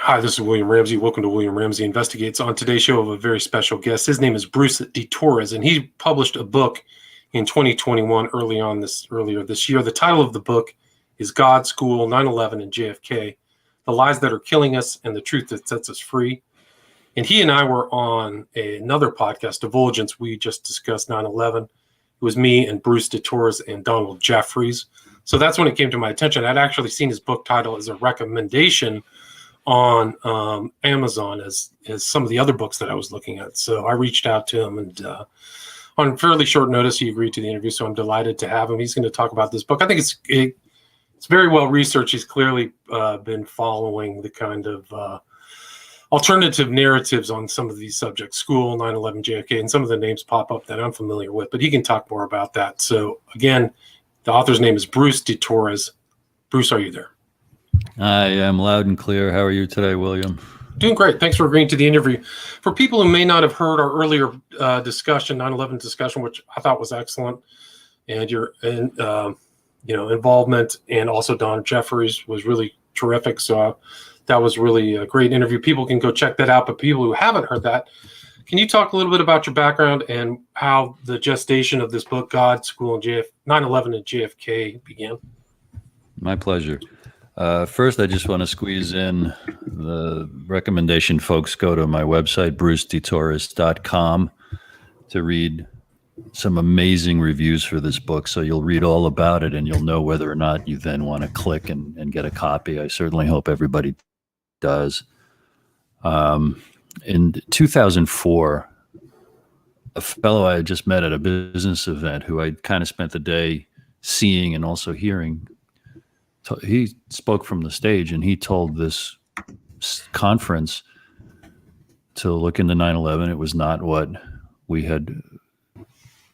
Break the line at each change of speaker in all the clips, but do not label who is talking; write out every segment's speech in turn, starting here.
Hi, this is William Ramsey. Welcome to William Ramsey Investigates. On today's show, I have a very special guest. His name is Bruce de Torres, and he published a book in 2021 earlier this year. The title of the book is God, School, 9/11, and JFK, The Lies That Are Killing Us and the Truth That Sets Us Free. And he and I were on another podcast, Divulgence. We just discussed 9/11. It was me and Bruce de Torres and Donald Jeffries. So that's when it came to my attention. I'd actually seen his book title as a recommendation on Amazon as some of the other books that I was looking at. So I reached out to him, and on fairly short notice, he agreed to the interview. So I'm delighted to have him. He's going to talk about this book. I think it's very well researched. He's clearly been following the kind of alternative narratives on some of these subjects, school, 9/11, JFK, and some of the names pop up that I'm familiar with, but he can talk more about that. So again, the author's name is Bruce de Torres. Bruce, are you there?
I am loud and clear. How are you today, William?
Doing great. Thanks for agreeing to the interview. For people who may not have heard our earlier discussion, 9/11 discussion, which I thought was excellent, and your involvement, and also Don Jeffries was really terrific. So that was really a great interview. People can go check that out. But people who haven't heard that, can you talk a little bit about your background and how the gestation of this book, God, School, and 9/11 and JFK began?
My pleasure. First, I just want to squeeze in the recommendation. Folks, go to my website, brucedetorres.com, to read some amazing reviews for this book. So you'll read all about it and you'll know whether or not you then want to click and get a copy. I certainly hope everybody does. In 2004, a fellow I had just met at a business event who I kind of spent the day seeing and also hearing, he spoke from the stage, and he told this conference to look into 9/11. It was not what we had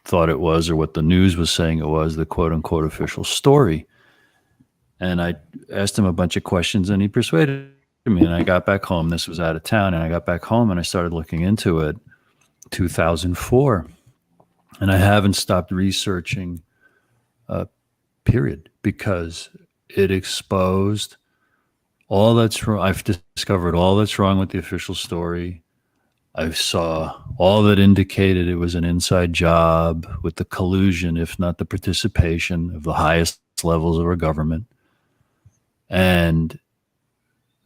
thought it was or what the news was saying it was, the quote-unquote official story. And I asked him a bunch of questions, and he persuaded me, and I got back home. This was out of town, and I got back home, and I started looking into it, 2004. And I haven't stopped researching, period, because it exposed all that's wrong. I've discovered all that's wrong with the official story. I saw all that indicated it was an inside job with the collusion, if not the participation, of the highest levels of our government. And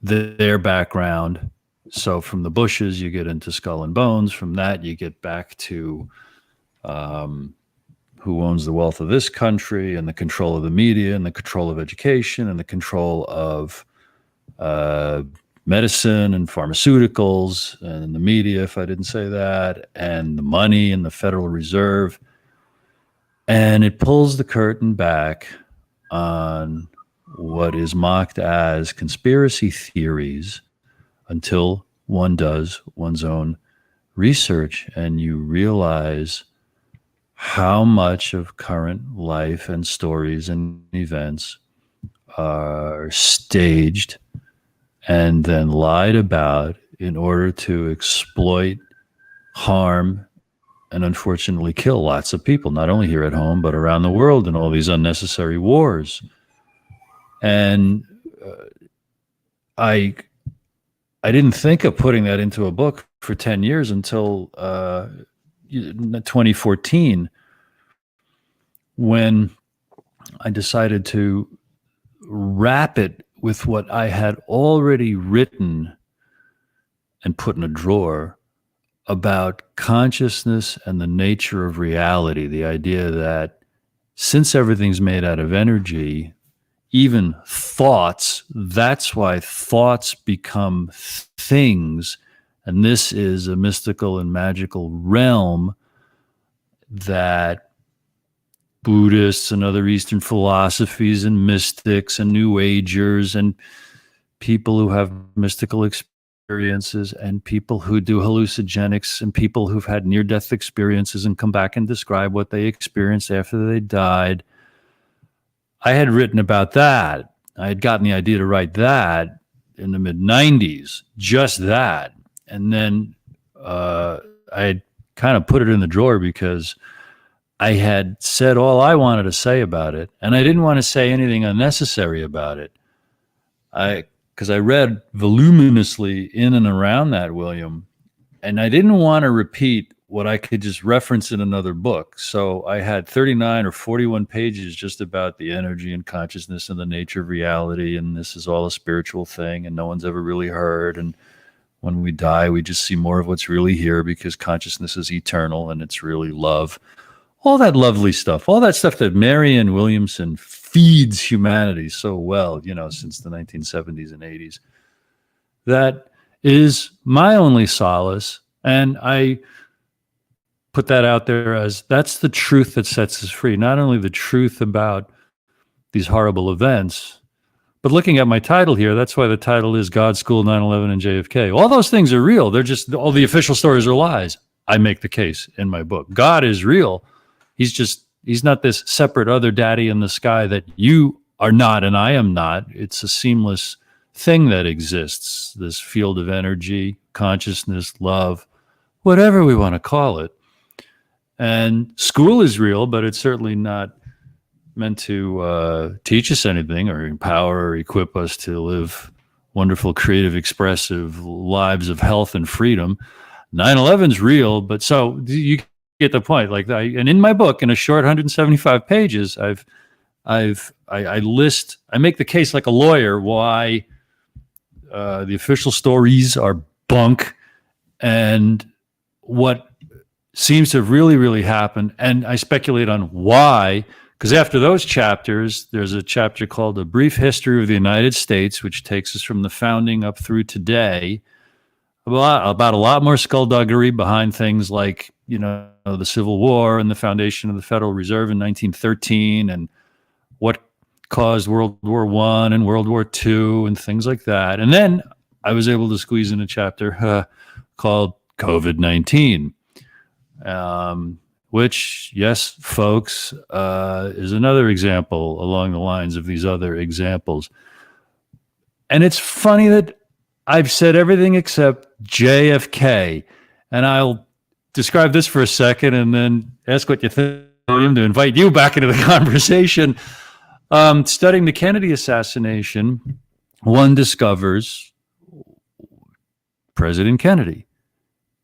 their background. So from the Bushes, you get into Skull and Bones. From that, you get back to who owns the wealth of this country, and the control of the media, and the control of education, and the control of medicine and pharmaceuticals, and the media, if I didn't say that, and the money and the Federal Reserve. And it pulls the curtain back on what is mocked as conspiracy theories until one does one's own research, and you realize how much of current life and stories and events are staged and then lied about in order to exploit, harm, and unfortunately kill lots of people, not only here at home, but around the world, in all these unnecessary wars. And I didn't think of putting that into a book for 10 years until 2014, when I decided to wrap it with what I had already written and put in a drawer about consciousness and the nature of reality. The idea that since everything's made out of energy, even thoughts, that's why thoughts become things. And this is a mystical and magical realm that Buddhists and other Eastern philosophies and mystics and New Agers and people who have mystical experiences and people who do hallucinogenics and people who've had near-death experiences and come back and describe what they experienced after they died. I had written about that. I had gotten the idea to write that in the mid-90s, just that. And then I had kind of put it in the drawer because I had said all I wanted to say about it, and I didn't want to say anything unnecessary about it. I because I read voluminously in and around that, William, and I didn't want to repeat what I could just reference in another book. So I had 39 or 41 pages just about the energy and consciousness and the nature of reality. And this is all a spiritual thing and no one's ever really heard. And when we die, we just see more of what's really here because consciousness is eternal and it's really love. All that lovely stuff, all that stuff that Marianne Williamson feeds humanity so well, since the 1970s and 80s. That is my only solace. And I put that out there as that's the truth that sets us free. Not only the truth about these horrible events, but looking at my title here, that's why the title is God, School, 9/11, and JFK. All those things are real. They're just, all the official stories are lies. I make the case in my book. God is real. He's not this separate other daddy in the sky that you are not and I am not. It's a seamless thing that exists, this field of energy, consciousness, love, whatever we want to call it. And school is real, but it's certainly not meant to teach us anything or empower or equip us to live wonderful, creative, expressive lives of health and freedom. 9/11's real, but so you get the point. Like, and in my book, in a short 175 pages, I make the case like a lawyer why the official stories are bunk and what seems to have really, really happened. And I speculate on why, because after those chapters, there's a chapter called A Brief History of the United States, which takes us from the founding up through today, about a lot more skullduggery behind things like, the Civil War and the foundation of the Federal Reserve in 1913 and what caused World War I and World War II and things like that. And then I was able to squeeze in a chapter called COVID-19. Which, yes, folks, is another example along the lines of these other examples. And it's funny that I've said everything except JFK. And I'll describe this for a second and then ask what you think, William, to invite you back into the conversation. Studying the Kennedy assassination, one discovers President Kennedy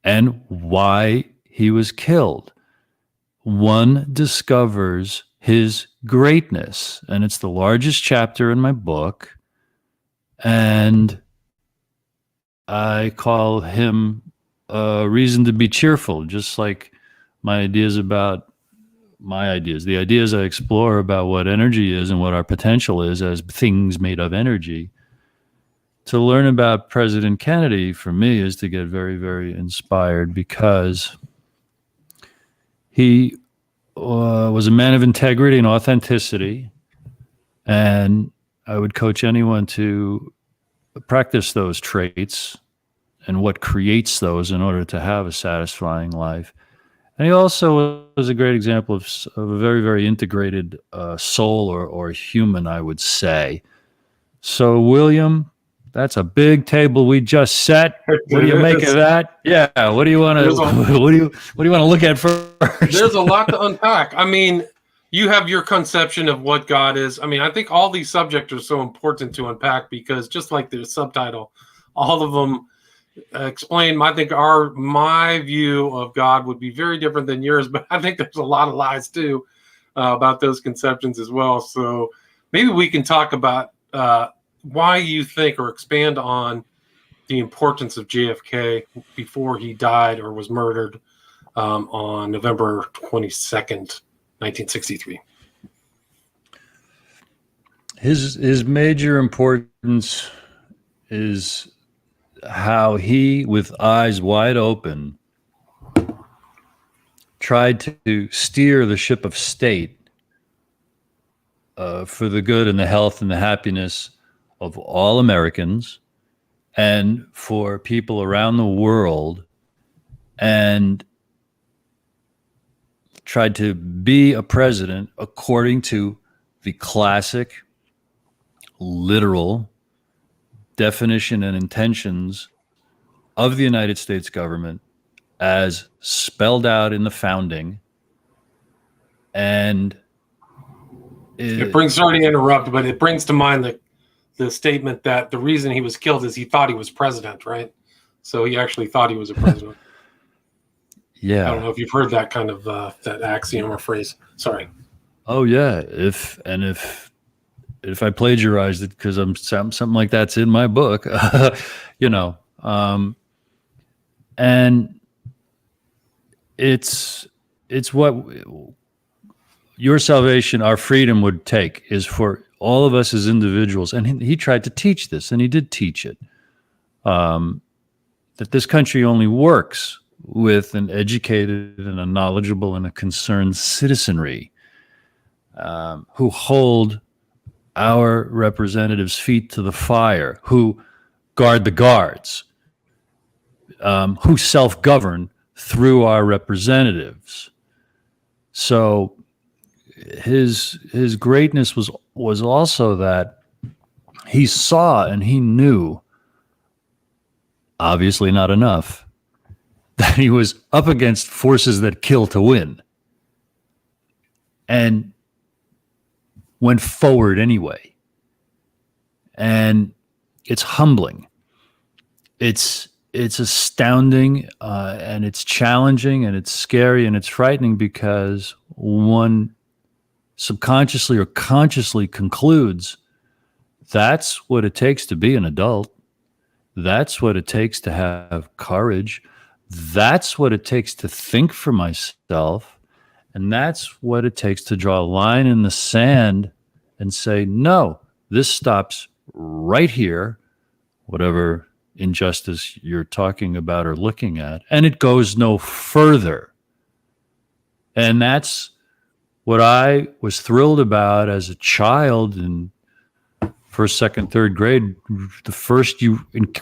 and why he was killed. One discovers his greatness, and it's the largest chapter in my book, and I call him a reason to be cheerful, just like the ideas I explore about what energy is and what our potential is as things made of energy. To learn about President Kennedy, for me, is to get very, very inspired because he was a man of integrity and authenticity, and I would coach anyone to practice those traits and what creates those in order to have a satisfying life. And he also was a great example of a very, very integrated soul or human, I would say. So, William, that's a big table we just set. What do you make of that? Yeah. What do you want to what do you want to look at first?
There's a lot to unpack. I mean, you have your conception of what God is. I mean, I think all these subjects are so important to unpack because just like the subtitle, all of them explain. I think my view of God would be very different than yours, but I think there's a lot of lies too about those conceptions as well. So maybe we can talk about why you think or expand on the importance of JFK before he died or was murdered on November 22nd, 1963.
His major importance is how he, with eyes wide open, tried to steer the ship of state for the good and the health and the happiness of all Americans and for people around the world, and tried to be a president according to the classic, literal definition and intentions of the United States government as spelled out in the founding. And
sorry to interrupt, but it brings to mind the statement that the reason he was killed is he thought he was president, right? So he actually thought he was a president.
Yeah.
I don't know if you've heard that kind of that axiom or phrase. Sorry.
Oh yeah. If I plagiarized it because something like that's in my book, you know, and it's what your salvation, our freedom would take is for all of us as individuals. And he tried to teach this, and he did teach it, that this country only works with an educated and a knowledgeable and a concerned citizenry who hold our representatives' feet to the fire, who guard the guards, who self-govern through our representatives. So his greatness was also that he saw and he knew, obviously not enough, that he was up against forces that kill to win, and went forward anyway. And it's humbling. It's astounding, and it's challenging, and it's scary, and it's frightening, because one subconsciously or consciously concludes that's what it takes to be an adult. That's what it takes to have courage. That's what it takes to think for myself. And that's what it takes to draw a line in the sand and say, no, this stops right here, whatever injustice you're talking about or looking at, and it goes no further. And that's what I was thrilled about as a child in first, second, third grade.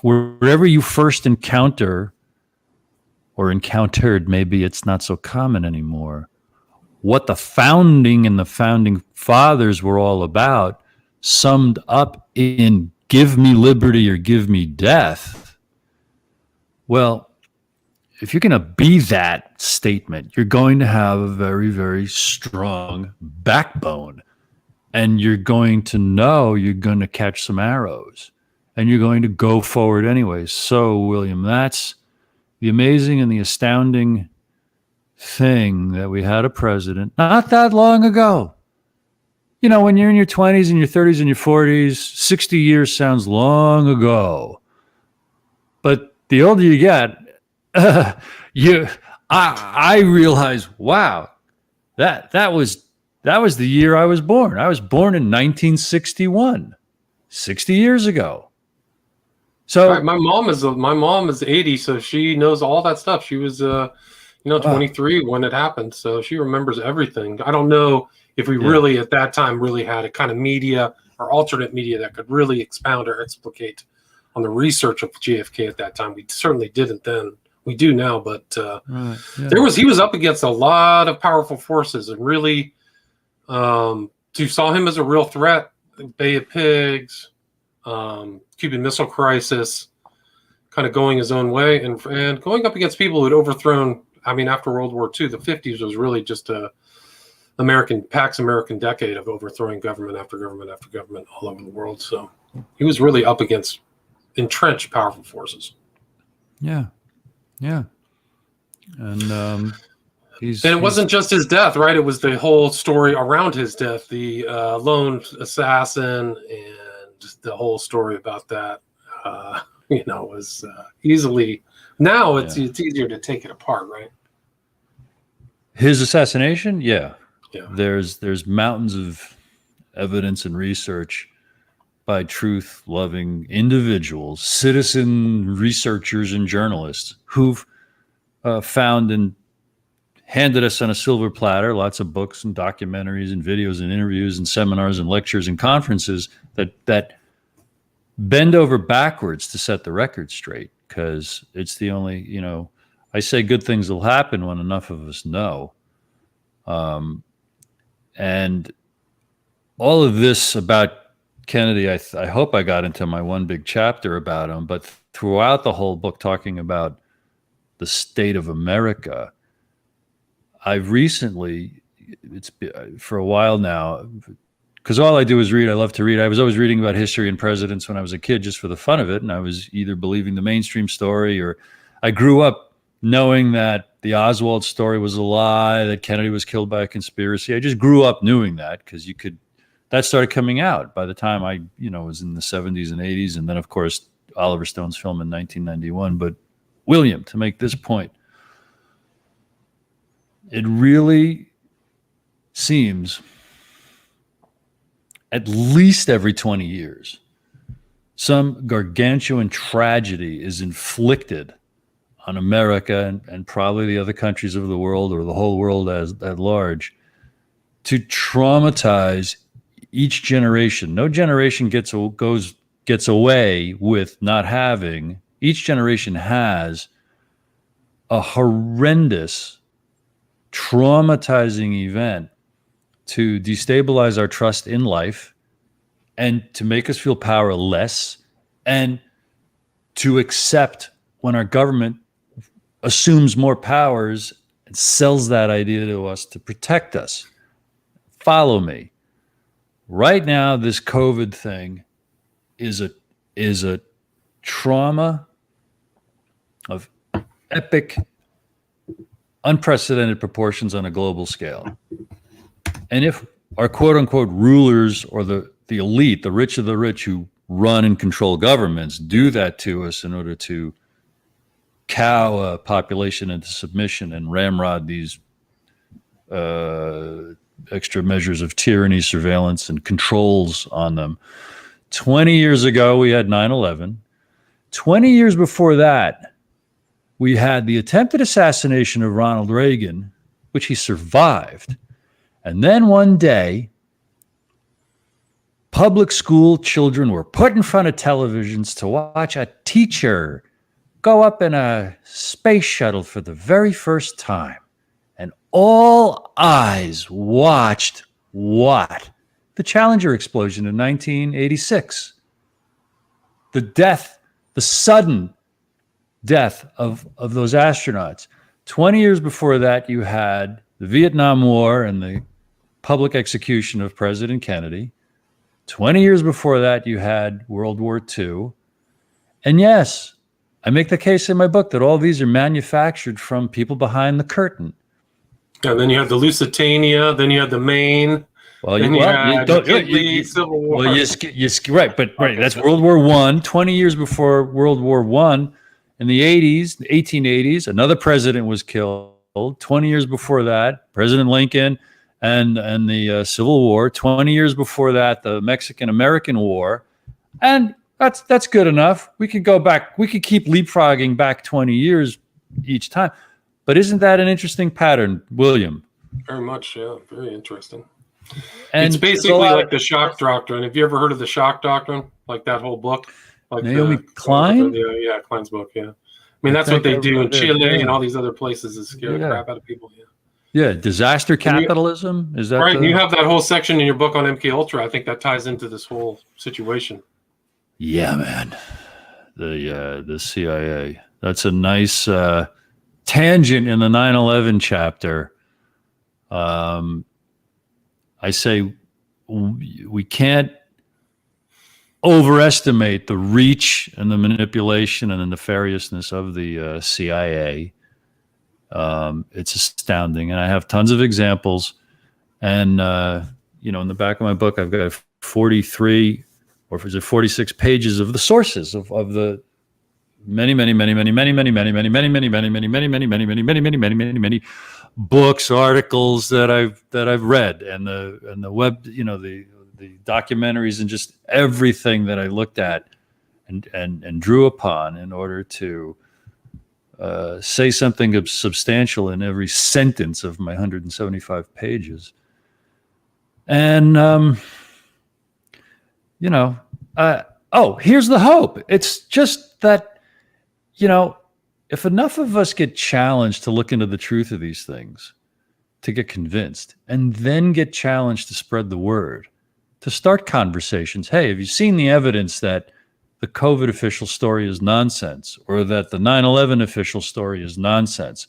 Wherever you first encounter or encountered, maybe it's not so common anymore, what the founding and the founding fathers were all about, summed up in give me liberty or give me death. Well, if you're going to be that statement, you're going to have a very, very strong backbone, and you're going to know you're going to catch some arrows, and you're going to go forward anyway. So, William, that's the amazing and the astounding thing, that we had a president not that long ago. You know, when you're in your 20s and your 30s and your 40s, 60 years sounds long ago. But the older you get, I realize, wow, that was the year I was born. I was born in 1961, 60 years ago. So
right, my mom is 80, so she knows all that stuff. She was 23 when it happened, so she remembers everything. I don't know if we really at that time really had a kind of media or alternate media that could really expound or explicate on the research of JFK at that time. We certainly didn't then. We do now, but he was up against a lot of powerful forces, and really to saw him as a real threat. Bay of Pigs, Cuban Missile Crisis, kind of going his own way, and going up against people who had overthrown. I mean, after World War II, the 50s was really just a Pax American decade of overthrowing government after government after government all over the world. So he was really up against entrenched powerful forces.
Yeah. And
it wasn't just his death, right? It was the whole story around his death, the lone assassin, and the whole story about that. Was easily now it's easier to take it apart, right?
His assassination, yeah. There's mountains of evidence and research by truth-loving individuals, citizen researchers and journalists who've found and handed us on a silver platter lots of books and documentaries and videos and interviews and seminars and lectures and conferences that bend over backwards to set the record straight, because it's the only, I say good things will happen when enough of us know. And all of this about Kennedy, I hope I got into my one big chapter about him, but throughout the whole book, talking about the state of America, I've recently, it's for a while now, because all I do is read. I love to read. I was always reading about history and presidents when I was a kid, just for the fun of it. And I was either believing the mainstream story, or I grew up knowing that the Oswald story was a lie, that Kennedy was killed by a conspiracy. I just grew up knowing that, because that started coming out by the time I, was in the 70s and 80s. And then, of course, Oliver Stone's film in 1991. But William, to make this point, it really seems at least every 20 years, some gargantuan tragedy is inflicted on America and probably the other countries of the world, or the whole world at large, to traumatize each generation. No generation gets away with not having. Each generation has a horrendous, traumatizing event to destabilize our trust in life, and to make us feel powerless, and to accept when our government assumes more powers and sells that idea to us to protect us. Follow me. Right now, this COVID thing is a trauma of epic, unprecedented proportions on a global scale. And if our quote unquote rulers, or the elite, the rich of the rich who run and control governments, do that to us in order to cow a population into submission and ramrod these extra measures of tyranny, surveillance, and controls on them. 20 years ago, we had 9/11. 20 years before that, we had the attempted assassination of Ronald Reagan, which he survived. And then one day, public school children were put in front of televisions to watch a teacher go up in a space shuttle for the very first time. And all eyes watched what? The Challenger explosion in 1986. The sudden death of those astronauts. 20 years before that, you had the Vietnam War and the public execution of President Kennedy. 20 years before that, you had World War II. And yes, I make the case in my book that all these are manufactured from people behind the curtain.
Yeah, then you had the Lusitania, then you had the Maine.
Well,
Civil War.
Well, right. That's World War I. 20 years before World War I, in the 1880s, another president was killed. 20 years before that, President Lincoln and the Civil War. 20 years before that, the Mexican-American War. And that's good enough. We could go back. We could keep leapfrogging back 20 years each time. But isn't that an interesting pattern, William?
Very much, yeah. Very interesting.
And
it's basically like the shock doctrine. Have you ever heard of the shock doctrine? Like that whole book? Like
Naomi Klein?
Yeah, Klein's book, yeah. I mean, that's what they do in Chile and all these other places, is scare the crap out of people.
Yeah, disaster capitalism? Is that
right? You have that whole section in your book on MK Ultra. I think that ties into this whole situation.
Yeah, man. The CIA. That's a nice tangent in the 9/11 chapter. I say we can't overestimate the reach and the manipulation and the nefariousness of the CIA. It's astounding, and I have tons of examples. And in the back of my book, I've got 43 or is it 46 pages of the sources of the many books, articles that I've read, and the web, the documentaries, and just everything that I looked at and drew upon in order to say something substantial in every sentence of my 175 pages. And here's the hope. It's just that, if enough of us get challenged to look into the truth of these things, to get convinced, and then get challenged to spread the word, to start conversations. Hey, have you seen the evidence that the COVID official story is nonsense, or that the 9/11 official story is nonsense,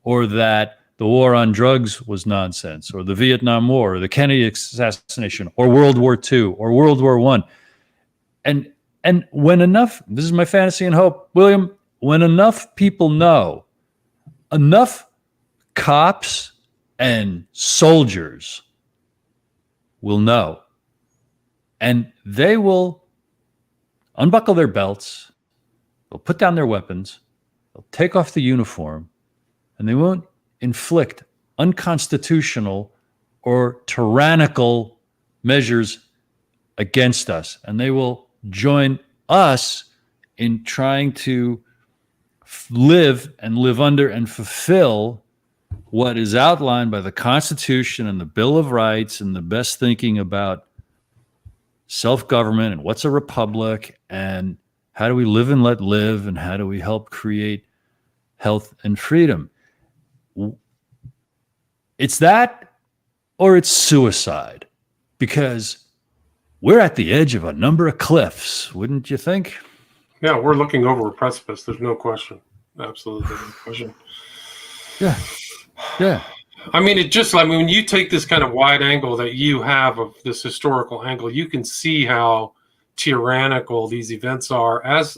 or that the war on drugs was nonsense, or the Vietnam War, or the Kennedy assassination, or World War II, or World War I. And when enough, this is my fantasy and hope, William, when enough people know, enough cops and soldiers will know, and they will unbuckle their belts, they'll put down their weapons, they'll take off the uniform, and they won't inflict unconstitutional or tyrannical measures against us. And they will join us in trying to live and live under and fulfill what is outlined by the Constitution and the Bill of Rights and the best thinking about self-government and what's a republic and how do we live and let live and how do we help create health and freedom. It's that or it's suicide, because we're at the edge of a number of cliffs, wouldn't you think?
Yeah, we're looking over a precipice. There's no question. Absolutely no question.
Yeah. Yeah.
I mean, when you take this kind of wide angle that you have of this historical angle, you can see how tyrannical these events are as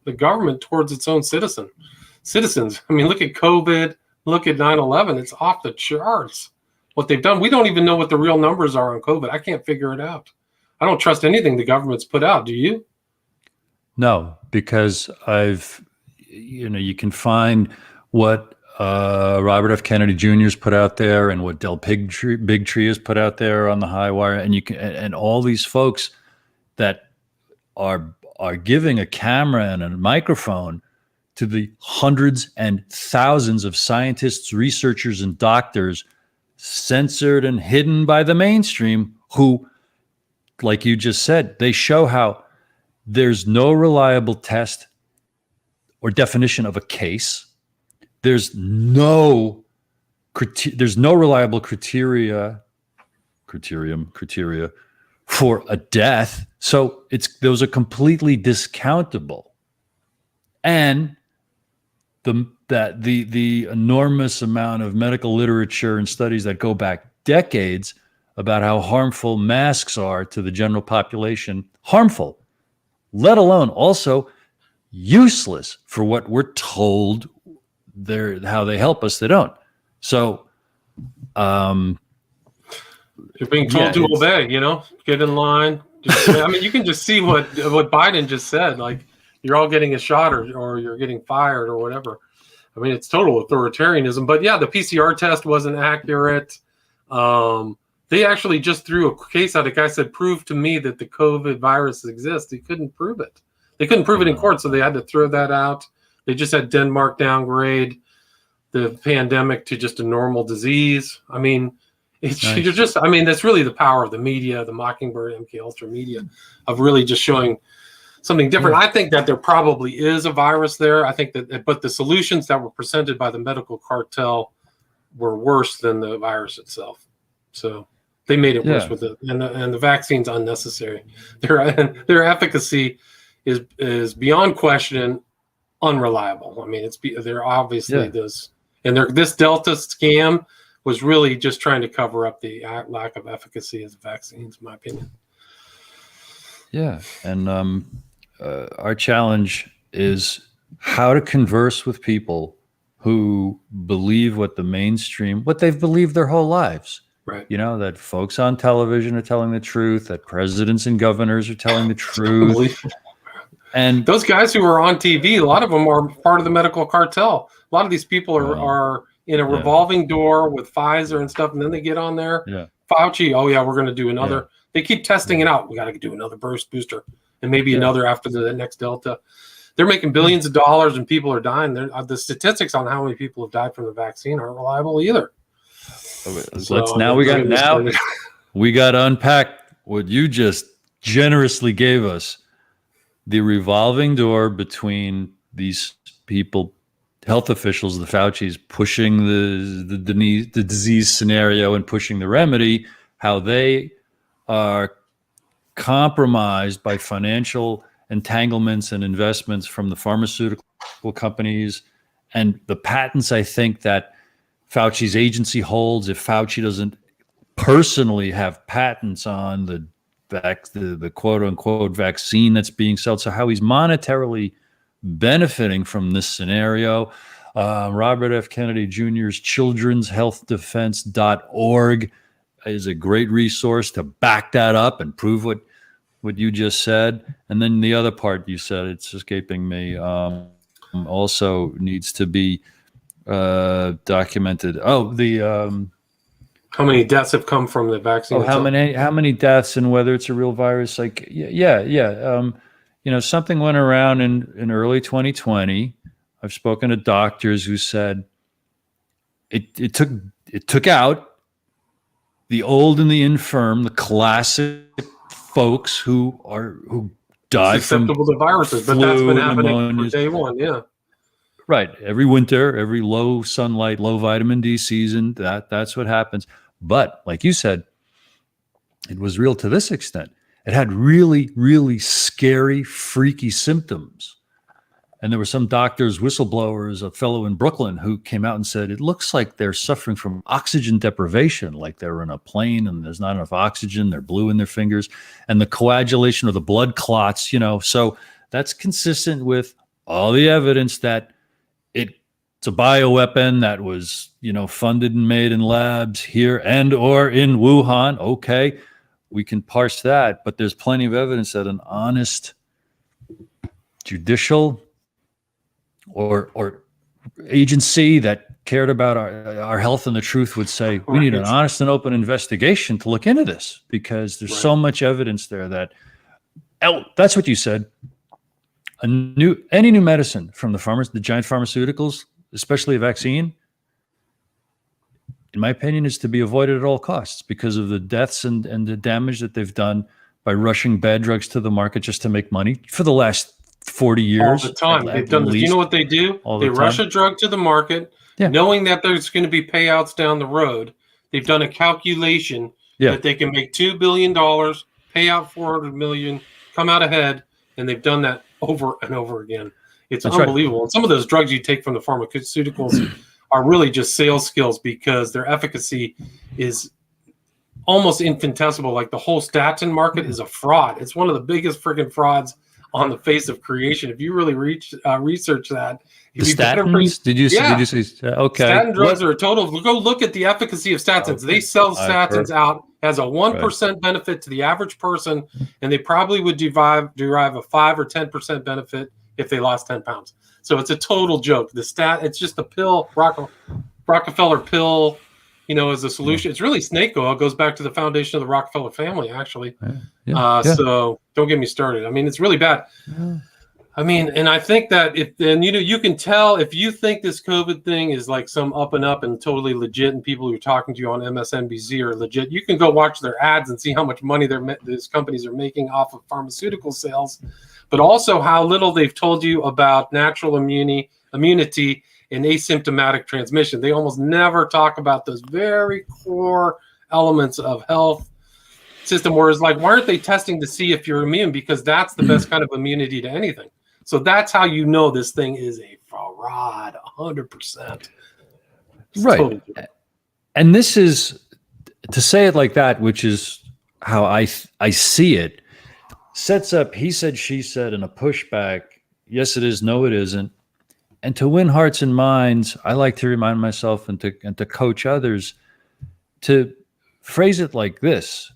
the government towards its own citizens. I mean, look at COVID, look at 9/11. It's off the charts what they've done. We don't even know what the real numbers are on COVID. I can't figure it out. I don't trust anything the government's put out. Do you?
No, because you can find what Robert F. Kennedy Jr.'s put out there and what Del Bigtree has put out there on the high wire, and all these folks that are giving a camera and a microphone to the hundreds and thousands of scientists, researchers, and doctors censored and hidden by the mainstream who, like you just said, they show how there's no reliable test or definition of a case. There's no reliable criteria for a death. So those are completely discountable. And the enormous amount of medical literature and studies that go back decades about how harmful masks are to the general population, harmful, let alone also useless for what we're told how they help us, they don't. So you're
being told to obey, get in line. I mean, you can just see what Biden just said, like you're all getting a shot or you're getting fired or whatever. I mean, it's total authoritarianism. But yeah, the PCR test wasn't accurate. They actually just threw a case out. A guy said, prove to me that the COVID virus exists. He couldn't prove it. They couldn't prove it in court, so they had to throw that out. They just had Denmark downgrade the pandemic to just a normal disease. I mean, that's really the power of the media, the Mockingbird, MK Ultra media, of really just showing something different. I think that there probably is a virus there. I think but the solutions that were presented by the medical cartel were worse than the virus itself. So they made it worse with it, and the vaccine's unnecessary. Their efficacy is beyond question, unreliable. I mean, they're obviously this Delta scam was really just trying to cover up the lack of efficacy of the vaccines, in my opinion.
Yeah, and our challenge is how to converse with people who believe what they've believed their whole lives.
Right.
That folks on television are telling the truth, that presidents and governors are telling the truth. And
those guys who are on TV, a lot of them are part of the medical cartel. A lot of these people are in a revolving door with Pfizer and stuff, and then they get on there. Yeah. Fauci, we're going to do another. Yeah. They keep testing it out. We got to do another booster, and maybe another after the next Delta. They're making billions of dollars, and people are dying. The statistics on how many people have died from the vaccine aren't reliable either.
We got to unpack what you just generously gave us. The revolving door between these people, health officials, the Faucis, pushing the disease scenario and pushing the remedy, how they are compromised by financial entanglements and investments from the pharmaceutical companies and the patents, I think, that Fauci's agency holds, if Fauci doesn't personally have patents on the quote unquote vaccine that's being sold, so how he's monetarily benefiting from this scenario. Robert F. Kennedy Jr.'s Children's Health Defense.org is a great resource to back that up and prove what you just said. And then the other part you said, it's escaping me, also needs to be documented. Oh,
how many deaths have come from the vaccine?
Oh, how many deaths, and whether it's a real virus? Like, something went around in early 2020. I've spoken to doctors who said it took out the old and the infirm, the classic folks who died from
susceptible to viruses, but that's been happening from day one. Yeah.
Right. Every winter, every low sunlight, low vitamin D season, that's what happens. But like you said, it was real to this extent. It had really, really scary, freaky symptoms. And there were some doctors, whistleblowers, a fellow in Brooklyn who came out and said, it looks like they're suffering from oxygen deprivation, like they're in a plane and there's not enough oxygen. They're blue in their fingers. And the coagulation of the blood clots, so that's consistent with all the evidence that it's a bioweapon that was, funded and made in labs here and or in Wuhan. Okay, we can parse that, but there's plenty of evidence that an honest judicial or agency that cared about our health and the truth would say, we need an honest and open investigation to look into this, because there's so much evidence there that, that's what you said. Any new medicine from the giant pharmaceuticals, especially a vaccine, in my opinion, is to be avoided at all costs because of the deaths and the damage that they've done by rushing bad drugs to the market just to make money for the last 40 years. All
the time. They've done this. You know what they do? They rush a drug to the market, knowing that there's going to be payouts down the road. They've done a calculation that they can make $2 billion, pay out $400 million, come out ahead, and they've done that over and over again. It's unbelievable. Right. And some of those drugs you take from the pharmaceuticals are really just sales skills, because their efficacy is almost infinitesimal. Like the whole statin market is a fraud. It's one of the biggest freaking frauds on the face of creation. If you really research that,
the statins? Did you say? Okay.
Statin drugs are a total. Go look at the efficacy of statins. Okay. They sell statins out as a 1% benefit to the average person, and they probably would derive a 5 or 10% benefit if they lost 10 pounds. So it's a total joke. It's just a pill, Rockefeller pill, as a solution. It's really snake oil. It goes back to the foundation of the Rockefeller family, actually. So don't get me started. I mean, it's really bad. Yeah. I mean, and I think that you can tell if you think this COVID thing is like some up and totally legit, and people who are talking to you on MSNBC are legit, you can go watch their ads and see how much money these companies are making off of pharmaceutical sales, but also how little they've told you about natural immunity and asymptomatic transmission. They almost never talk about those very core elements of health system, where it's like, why aren't they testing to see if you're immune? Because that's the best kind of immunity to anything. So that's how you know this thing is a fraud, 100%.
Right. Totally. And this is, to say it like that, which is how I see it, sets up he said, she said, and a pushback. Yes, it is. No, it isn't. And to win hearts and minds, I like to remind myself and to coach others to phrase it like this.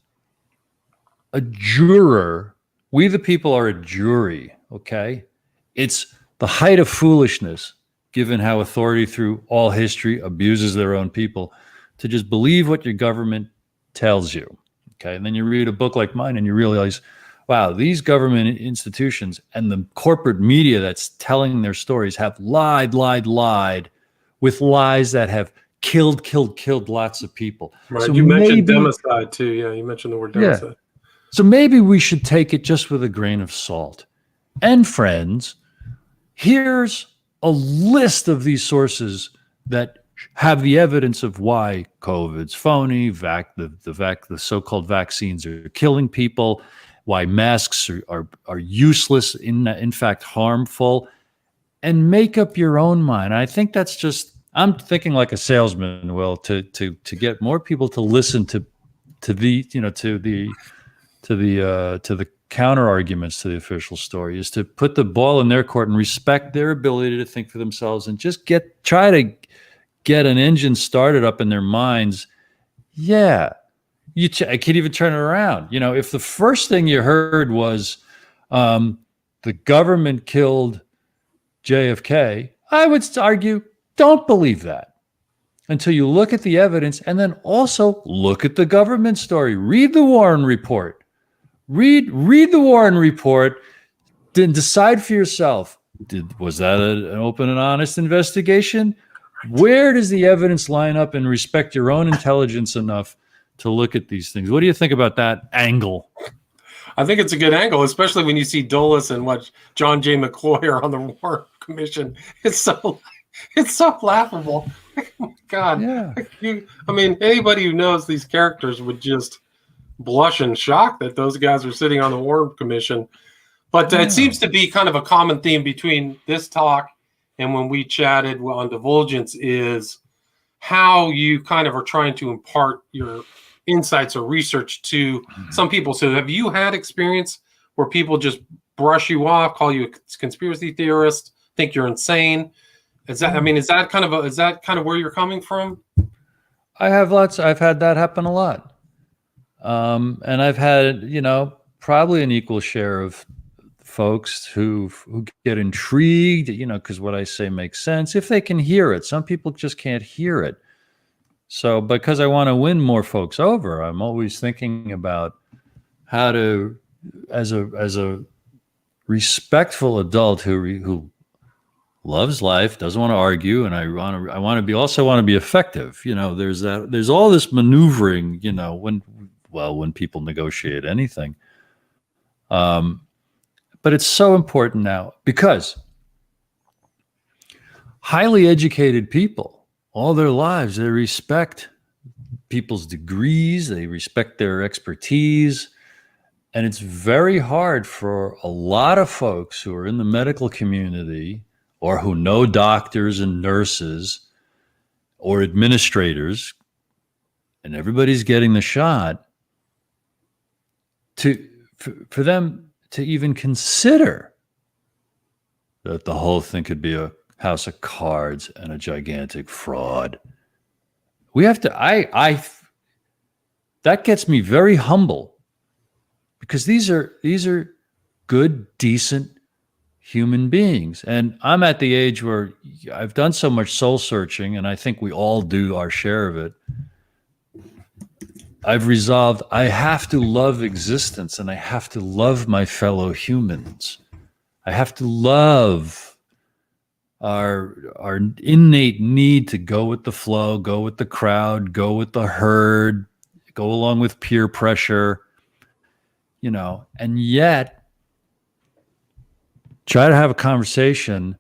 A juror, we the people are a jury, okay? It's the height of foolishness, given how authority through all history abuses their own people, to just believe what your government tells you, okay? And then you read a book like mine and you realize, wow, these government institutions and the corporate media that's telling their stories have lied with lies that have killed lots of people.
Right, so you mentioned democide too. Yeah, you mentioned the word democide. Yeah.
So maybe we should take it just with a grain of salt. And friends, here's a list of these sources that have the evidence of why COVID's phony, the so-called vaccines are killing people, why masks are useless, in fact harmful, and make up your own mind. I think that's just I'm thinking like a salesman, Will, to get more people to listen to the to the counter arguments to the official story, is to put the ball in their court and respect their ability to think for themselves, and just try to get an engine started up in their minds. Yeah, I can't even turn it around. If the first thing you heard was the government killed JFK, I would argue, don't believe that until you look at the evidence, and then also look at the government story. Read the Warren report. Read the Warren report. Then decide for yourself. Was that an open and honest investigation? Where does the evidence line up, and respect your own intelligence enough to look at these things? What do you think about that angle?
I think it's a good angle, especially when you see Dulles and what John J. McCloy are on the Warren Commission. It's so laughable. Oh my God.
Yeah.
Anybody who knows these characters would just blush and shock that those guys are sitting on the Warren Commission. But it seems to be kind of a common theme between this talk and when we chatted on Divulgence, is how you kind of are trying to impart your insights or research to some people. So have you had experience where people just brush you off, call you a conspiracy theorist, think you're insane? Is that kind of where you're coming from?
I've had that happen a lot. And I've had, probably an equal share of folks who get intrigued, because what I say makes sense if they can hear it. Some people just can't hear it. So because I want to win more folks over, I'm always thinking about how to, as a respectful adult who loves life, doesn't want to argue, and I want to be effective. There's all this maneuvering, when people negotiate anything. But it's so important now, because highly educated people, all their lives, they respect people's degrees, they respect their expertise. And it's very hard for a lot of folks who are in the medical community, or who know doctors and nurses or administrators, and everybody's getting the shot, for them to even consider that the whole thing could be a house of cards and a gigantic fraud. We have to, that gets me very humble, because these are good, decent human beings. And I'm at the age where I've done so much soul searching, and I think we all do our share of it. I've resolved I have to love existence, and I have to love my fellow humans. I have to love our innate need to go with the flow, go with the crowd, go with the herd, go along with peer pressure, and yet try to have a conversation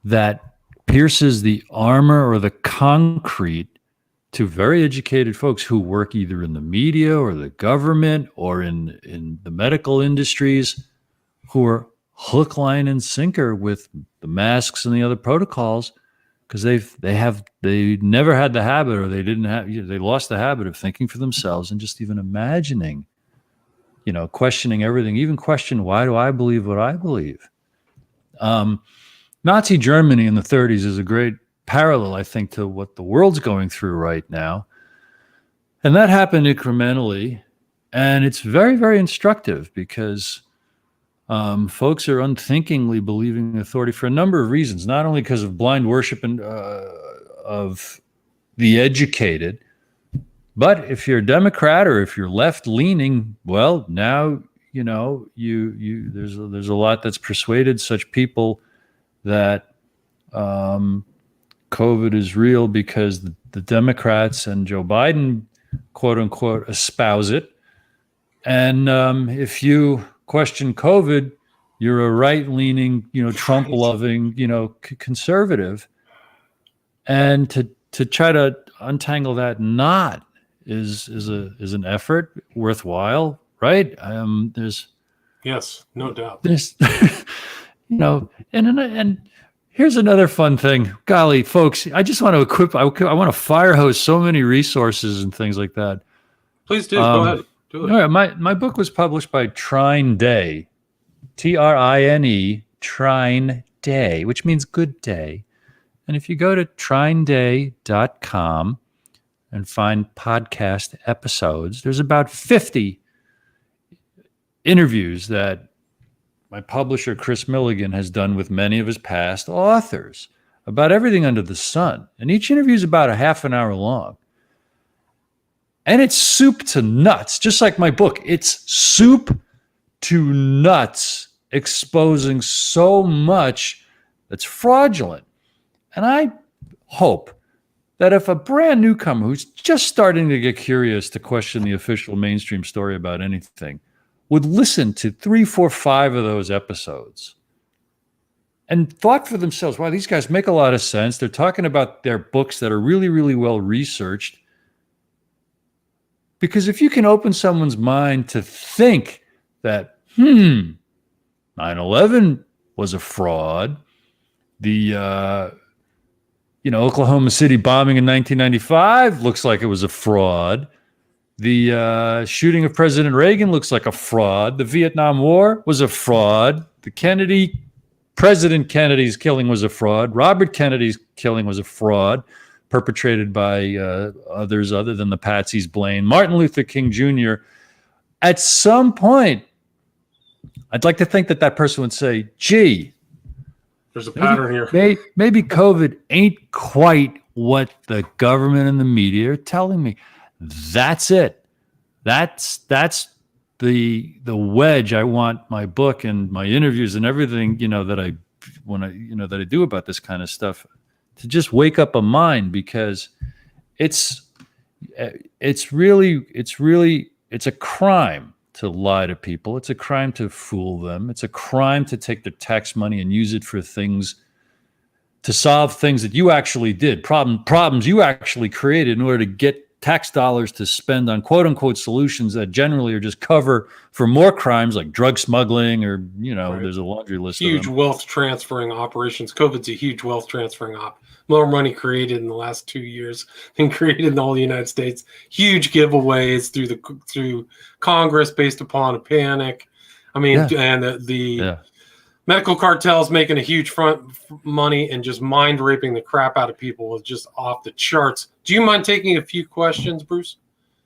that pierces the armor or the concrete to very educated folks who work either in the media or the government or in the medical industries, who are hook, line, and sinker with the masks and the other protocols, because they never had the habit, or they lost the habit of thinking for themselves and just even imagining, questioning everything, even question, why do I believe what I believe? Nazi Germany in the 30s is a great parallel, I think, to what the world's going through right now. And that happened incrementally. And it's very, very instructive, because folks are unthinkingly believing authority for a number of reasons, not only because of blind worship of the educated, but if you're a Democrat or if you're left leaning, well, now, there's a lot that's persuaded such people that COVID is real, because the Democrats and Joe Biden, quote unquote, espouse it. And if you question COVID, you're a right-leaning, Trump-loving, conservative. And to try to untangle that knot is an effort worthwhile, right?
Yes, no doubt.
There's, and Here's another fun thing. Golly, folks, I just want to equip. I want to fire hose so many resources and things like that.
Please do. Go ahead. Do it.
All right, my book was published by Trine Day, Trine, Trine Day, which means good day. And if you go to trineday.com and find podcast episodes, there's about 50 interviews that my publisher, Chris Milligan, has done with many of his past authors about everything under the sun. And each interview is about a half an hour long. And it's soup to nuts, just like my book. It's soup to nuts, exposing so much that's fraudulent. And I hope that if a brand newcomer who's just starting to get curious to question the official mainstream story about anything would listen to 3, 4, 5 of those episodes and thought for themselves, wow, these guys make a lot of sense. They're talking about their books that are really, really well researched. Because if you can open someone's mind to think that, 9/11 was a fraud, the Oklahoma City bombing in 1995 looks like it was a fraud. The shooting of President Reagan looks like a fraud. The Vietnam War was a fraud. President Kennedy's killing was a fraud. Robert Kennedy's killing was a fraud, perpetrated by others other than the patsies Blaine. Martin Luther King Jr. At some point, I'd like to think that person would say, gee,
there's a pattern here.
Maybe COVID ain't quite what the government and the media are telling me. That's it. That's the wedge I want my book and my interviews and everything, that I do about this kind of stuff to just wake up a mind, because it's a crime to lie to people. It's a crime to fool them. It's a crime to take their tax money and use it for things, to solve things that you actually did, problems you actually created in order to get tax dollars to spend on quote unquote solutions that generally are just cover for more crimes like drug smuggling or, right. There's a laundry list.
Huge wealth transferring operations. COVID's a huge wealth transferring more money created in the last 2 years than created in all the United States. Huge giveaways through Congress based upon a panic. I mean, and the medical cartels making a huge money and just mind raping the crap out of people was just off the charts. Do you mind taking a few questions, Bruce?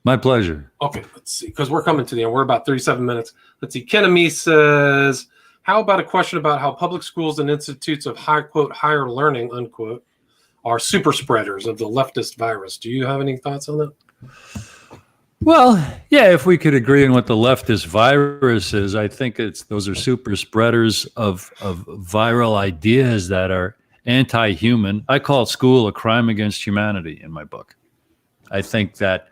My pleasure.
Okay, let's see, because we're coming to the end. We're about 37 minutes. Let's see. Kenami says, how about a question about how public schools and institutes of higher learning, unquote, are super spreaders of the leftist virus? Do you have any thoughts on that?
Well, yeah, if we could agree on what the leftist virus is, I think those are super spreaders of viral ideas that are anti-human. I call school a crime against humanity in my book. I think that,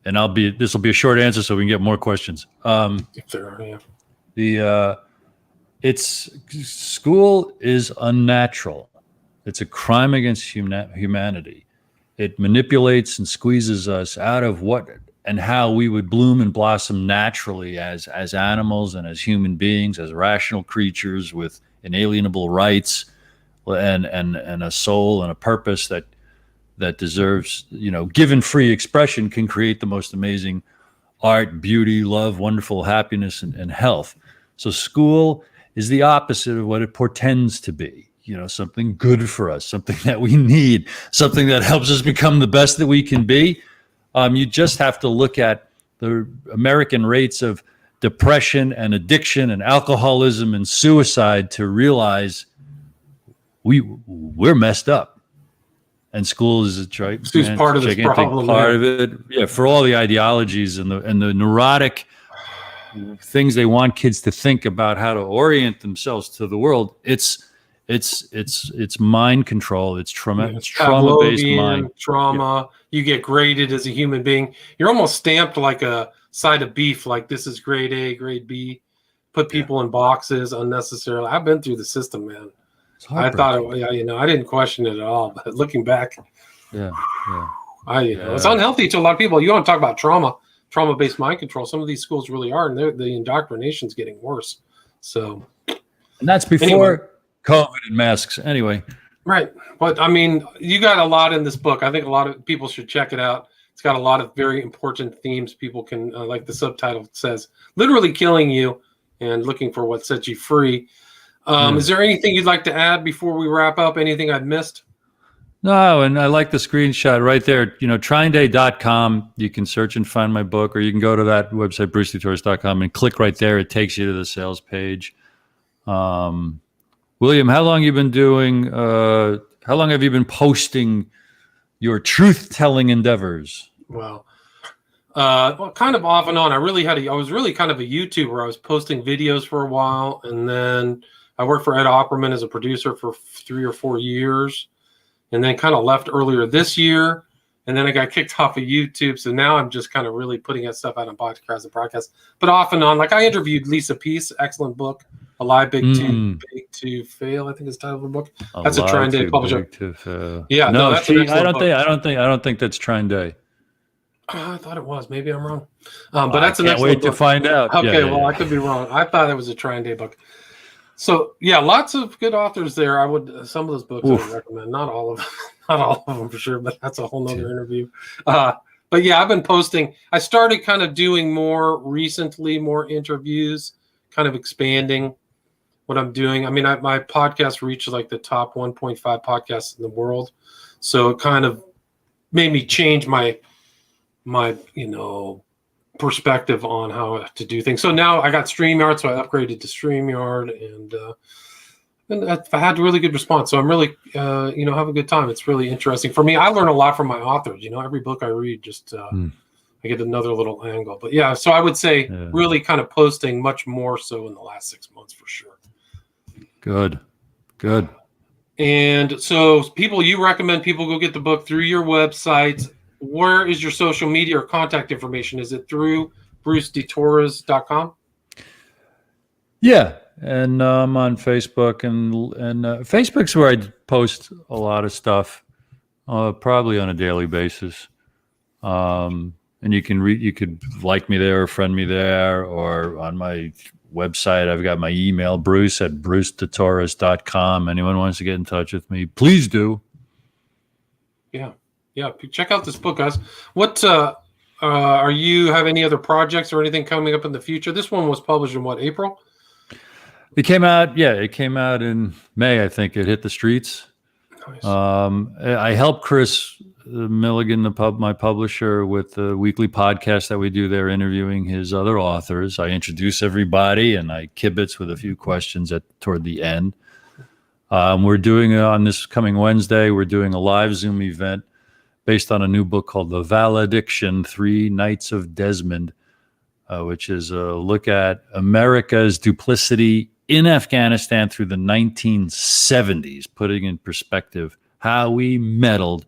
and this will be a short answer so we can get more questions.
If there are, yeah.
School is unnatural. It's a crime against humanity. It manipulates and squeezes us out of what and how we would bloom and blossom naturally as animals and as human beings, as rational creatures with inalienable rights and a soul and a purpose that deserves, given free expression, can create the most amazing art, beauty, love, wonderful happiness, and health. So school is the opposite of what it portends to be. Something good for us, something that we need, something that helps us become the best that we can be. You just have to look at the American rates of depression and addiction and alcoholism and suicide to realize we're messed up. And school is a
part of this problem.
Part of it, for all the ideologies and the neurotic things they want kids to think about how to orient themselves to the world. It's mind control. It's trauma-based mind
trauma. Yeah. You get graded as a human being. You're almost stamped like a side of beef. Like this is grade A, grade B. Put people in boxes unnecessarily. I've been through the system, man. I thought I didn't question it at all. But looking back, it's unhealthy to a lot of people. You want to talk about trauma-based mind control. Some of these schools really are, and the indoctrination's getting worse. So,
and that's before COVID and masks. Anyway.
Right. But I mean, you got a lot in this book. I think a lot of people should check it out. It's got a lot of very important themes. People can, like the subtitle says, literally killing you and looking for what sets you free. Is there anything you'd like to add before we wrap up? Anything I've missed?
No, and I like the screenshot right there. Tryingday.com. You can search and find my book, or you can go to that website, brucedetorres.com, and click right there. It takes you to the sales page. William, how long have you been posting your truth-telling endeavors?
Well, kind of off and on. I was really kind of a YouTuber. I was posting videos for a while, and then I worked for Ed Opperman as a producer for 3 or 4 years, and then kind of left earlier this year, and then I got kicked off of YouTube. So now I'm just kind of really putting that stuff out on podcasts and broadcasts. But off and on, like I interviewed Lisa Peace, excellent book. A Lie Big to Fail, I think is the title of the book. That's a Trying Day publisher. Yeah,
no,
that's an excellent book.
I don't think that's Trying Day.
I thought it was. Maybe I'm wrong. But that's an excellent book.
I can't wait to find out.
Okay, I could be wrong. I thought it was a Trying Day book. So yeah, lots of good authors there. Some of those books I would recommend. Not all of them, not all of them for sure, but that's a whole nother interview. But yeah, I've been posting. I started kind of doing more interviews, kind of expanding what I'm doing. I mean, my podcast reached like the top 1.5 podcasts in the world. So it kind of made me change my perspective on how to do things. So now I got StreamYard, so I upgraded to StreamYard, and I've had really good response. So I'm really, have a good time. It's really interesting for me. I learn a lot from my authors. Every book I read, just I get another little angle. But yeah, so I would say really kind of posting much more so in the last 6 months for sure.
Good.
And so you recommend people go get the book through your website. Where is your social media or contact information? Is it through brucedetorres.com?
Yeah, and I'm on Facebook, and Facebook's where I post a lot of stuff, probably on a daily basis. And you could like me there or friend me there, or on my website, I've got my email, bruce@brucedetorres.com. Anyone wants to get in touch with me, please do. Yeah, check out this book, guys. What have any other projects or anything coming up in the future? This one was published in April? It came out in May, I think. It hit the streets. Nice. I helped Chris Milligan, my publisher, with the weekly podcast that we do there, interviewing his other authors. I introduce everybody, and I kibitz with a few questions toward the end. We're doing on this coming Wednesday, we're doing a live Zoom event based on a new book called The Valediction, 3 Nights of Desmond, which is a look at America's duplicity in Afghanistan through the 1970s, putting in perspective how we meddled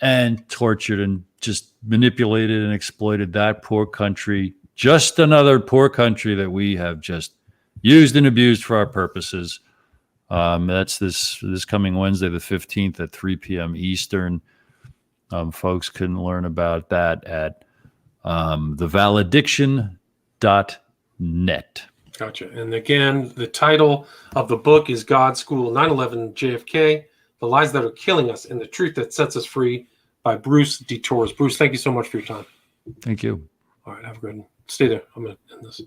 and tortured and just manipulated and exploited that poor country, just another poor country that we have just used and abused for our purposes. That's this coming Wednesday, the 15th at 3 p.m. Eastern. Folks can learn about that at thevalediction.net.
Gotcha. And again, the title of the book is God School 9/11 JFK, The Lies That Are Killing Us and the Truth That Sets Us Free by Bruce de Torres. Bruce, thank you so much for your time.
Thank you.
All right, have a good one. Stay there. I'm going to end this.